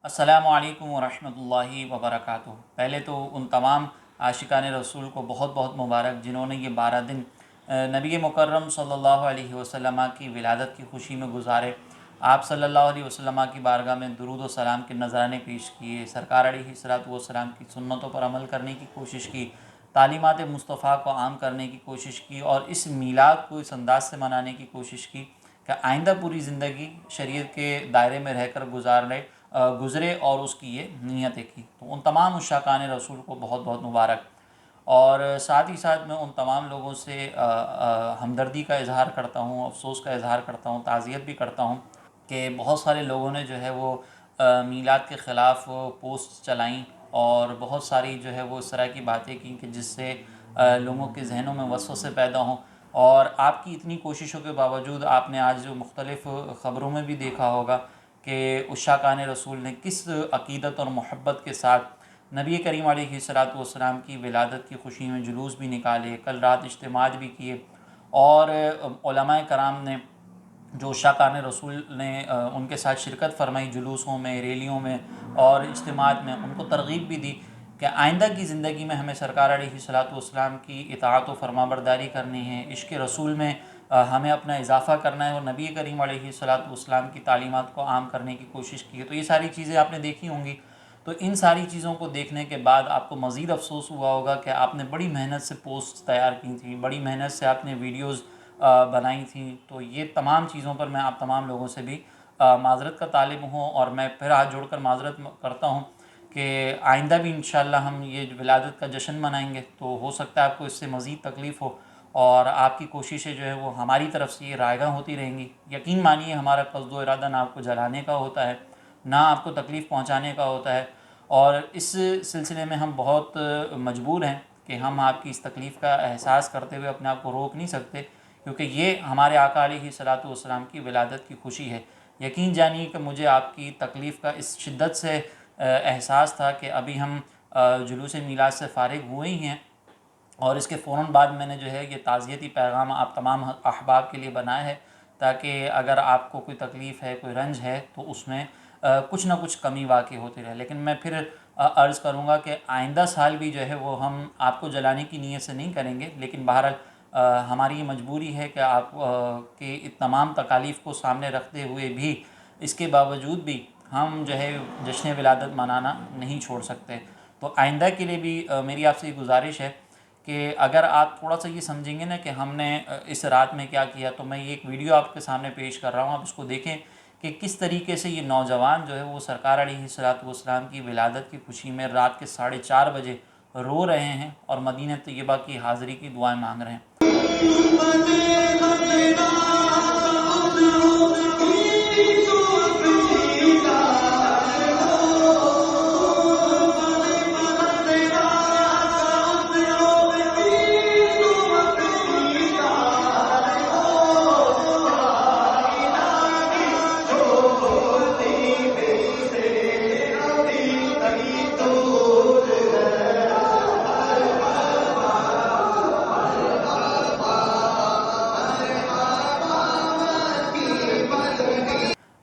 السلام علیکم ورحمۃ اللہ وبرکاتہ۔ پہلے تو ان تمام عاشقان رسول کو بہت بہت مبارک جنہوں نے یہ 12 دن نبی مکرم صلی اللہ علیہ وسلم کی ولادت کی خوشی میں گزارے۔ آپ صلی اللہ علیہ وسلم کی بارگاہ میں درود و سلام کے نذرانے پیش کیے، سرکار علیہ الصلوۃ والسلام کی سنتوں پر عمل کرنے کی کوشش کی، تعلیمات مصطفیٰ کو عام کرنے کی کوشش کی، اور اس میلاد کو اس انداز سے منانے کی کوشش کی کہ آئندہ پوری زندگی شریعت کے دائرے میں رہ کر گزرے اور اس کی یہ نیتیں کی۔ تو ان تمام عشاقان رسول کو بہت بہت مبارک، اور ساتھ ہی ساتھ میں ان تمام لوگوں سے ہمدردی کا اظہار کرتا ہوں، افسوس کا اظہار کرتا ہوں، تعزیت بھی کرتا ہوں کہ بہت سارے لوگوں نے جو ہے وہ میلاد کے خلاف پوسٹ چلائیں، اور بہت ساری جو ہے وہ اس طرح کی باتیں کی کہ جس سے لوگوں کے ذہنوں میں وسوسے پیدا ہوں۔ اور آپ کی اتنی کوششوں کے باوجود آپ نے آج مختلف خبروں میں بھی دیکھا ہوگا کہ عشاقان رسول نے کس عقیدت اور محبت کے ساتھ نبی کریم علیہ الصلوۃ والسلام کی ولادت کی خوشی میں جلوس بھی نکالے، کل رات اجتماعات بھی کیے، اور علماء کرام نے جو عشاقان رسول نے ان کے ساتھ شرکت فرمائی جلوسوں میں، ریلیوں میں اور اجتماعات میں، ان کو ترغیب بھی دی کہ آئندہ کی زندگی میں ہمیں سرکار علیہ الصلوۃ والسلام کی اطاعت و فرمانبرداری کرنی ہے، عشق رسول میں ہمیں اپنا اضافہ کرنا ہے، اور نبی کریم علیہ الصلوۃ والسلام کی تعلیمات کو عام کرنے کی کوشش کی ہے۔ تو یہ ساری چیزیں آپ نے دیکھی ہوں گی۔ تو ان ساری چیزوں کو دیکھنے کے بعد آپ کو مزید افسوس ہوا ہوگا کہ آپ نے بڑی محنت سے پوسٹ تیار کی تھیں، بڑی محنت سے آپ نے ویڈیوز بنائی تھیں۔ تو یہ تمام چیزوں پر میں آپ تمام لوگوں سے بھی معذرت کا طالب ہوں، اور میں پھر ہاتھ جوڑ کر معذرت کرتا ہوں کہ آئندہ بھی انشاءاللہ ہم یہ ولادت کا جشن منائیں گے، تو ہو سکتا ہے آپ کو اس سے مزید تکلیف ہو، اور آپ کی کوششیں جو ہے وہ ہماری طرف سے یہ رائگاں ہوتی رہیں گی۔ یقین مانیے ہمارا قصد و ارادہ نہ آپ کو جلانے کا ہوتا ہے، نہ آپ کو تکلیف پہنچانے کا ہوتا ہے، اور اس سلسلے میں ہم بہت مجبور ہیں کہ ہم آپ کی اس تکلیف کا احساس کرتے ہوئے اپنے آپ کو روک نہیں سکتے، کیونکہ یہ ہمارے آقا علیہ الصلوۃ والسلام کی ولادت کی خوشی ہے۔ یقین جانیے کہ مجھے آپ کی تکلیف کا اس شدت سے احساس تھا کہ ابھی ہم جلوس میلاد سے فارغ ہوئے ہی ہیں، اور اس کے فوراً بعد میں نے جو ہے یہ تعزیتی پیغام آپ تمام احباب کے لیے بنایا ہے، تاکہ اگر آپ کو کوئی تکلیف ہے، کوئی رنج ہے، تو اس میں کچھ نہ کچھ کمی واقع ہوتی رہے۔ لیکن میں پھر عرض کروں گا کہ آئندہ سال بھی جو ہے وہ ہم آپ کو جلانے کی نیت سے نہیں کریں گے، لیکن بہرحال ہماری یہ مجبوری ہے کہ آپ کے تمام تکالیف کو سامنے رکھتے ہوئے بھی، اس کے باوجود بھی ہم جو ہے جشن ولادت منانا نہیں چھوڑ سکتے۔ تو آئندہ کے لیے بھی میری آپ سے یہ گزارش ہے کہ اگر آپ تھوڑا سا یہ سمجھیں گے نا کہ ہم نے اس رات میں کیا کیا، تو میں یہ ایک ویڈیو آپ کے سامنے پیش کر رہا ہوں، آپ اس کو دیکھیں کہ کس طریقے سے یہ نوجوان جو ہے وہ سرکار علیہ الصلوۃ والسلام کی ولادت کی خوشی میں رات کے 4:30 رو رہے ہیں، اور مدینہ طیبہ کی حاضری کی دعائیں مانگ رہے ہیں۔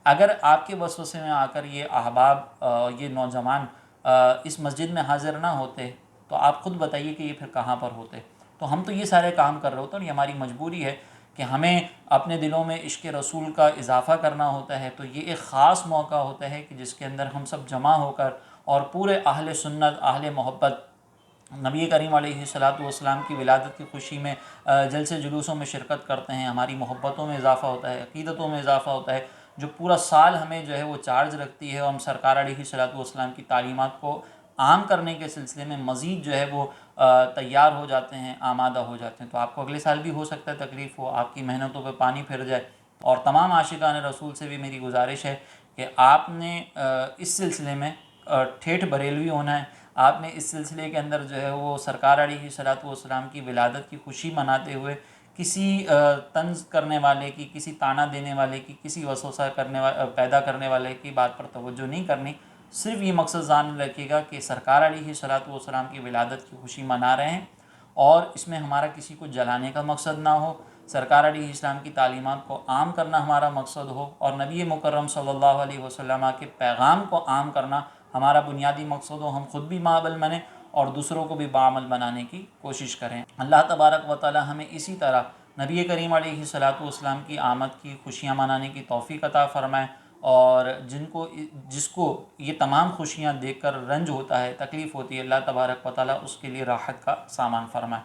اگر آپ کے وسوسے میں آ کر یہ احباب یہ نوجوان اس مسجد میں حاضر نہ ہوتے، تو آپ خود بتائیے کہ یہ پھر کہاں پر ہوتے۔ تو ہم تو یہ سارے کام کر رہے ہوتے ہیں، اور یہ ہماری مجبوری ہے کہ ہمیں اپنے دلوں میں عشق رسول کا اضافہ کرنا ہوتا ہے۔ تو یہ ایک خاص موقع ہوتا ہے کہ جس کے اندر ہم سب جمع ہو کر، اور پورے اہل سنت، اہل محبت، نبی کریم علیہ الصلوۃ والسلام کی ولادت کی خوشی میں جلسے جلوسوں میں شرکت کرتے ہیں۔ ہماری محبتوں میں اضافہ ہوتا ہے، عقیدتوں میں اضافہ ہوتا ہے، جو پورا سال ہمیں جو ہے وہ چارج رکھتی ہے، اور ہم سرکار علیہ الصلوۃ والسلام کی تعلیمات کو عام کرنے کے سلسلے میں مزید جو ہے وہ تیار ہو جاتے ہیں، آمادہ ہو جاتے ہیں۔ تو آپ کو اگلے سال بھی ہو سکتا ہے تکلیف ہو، آپ کی محنتوں پہ پانی پھر جائے، اور تمام عاشقان رسول سے بھی میری گزارش ہے کہ آپ نے اس سلسلے میں ٹھیٹھ بریلوی ہونا ہے۔ آپ نے اس سلسلے کے اندر جو ہے وہ سرکار علیہ الصلوۃ والسلام کی ولادت کی خوشی مناتے ہوئے کسی طنز کرنے والے کی، کسی طعنہ دینے والے کی، کسی وسوسہ پیدا کرنے والے کی بات پر توجہ نہیں کرنی۔ صرف یہ مقصد ذہن رکھیے گا کہ سرکار علیہ الصلوۃ والسلام کی ولادت کی خوشی منا رہے ہیں، اور اس میں ہمارا کسی کو جلانے کا مقصد نہ ہو، سرکار علیہ السلام کی تعلیمات کو عام کرنا ہمارا مقصد ہو، اور نبی مکرم صلی اللہ علیہ وسلم کے پیغام کو عام کرنا ہمارا بنیادی مقصد ہو، ہم خود بھی بعمل بنیں اور دوسروں کو بھی بعمل بنانے کی کوشش کریں۔ اللہ تبارک و تعالی ہمیں اسی طرح نبی کریم علیہ السلام کی آمد کی خوشیاں منانے کی توفیق عطا فرمائے، اور جس کو یہ تمام خوشیاں دیکھ کر رنج ہوتا ہے، تکلیف ہوتی ہے، اللہ تبارک و تعالی اس کے لیے راحت کا سامان فرمائے۔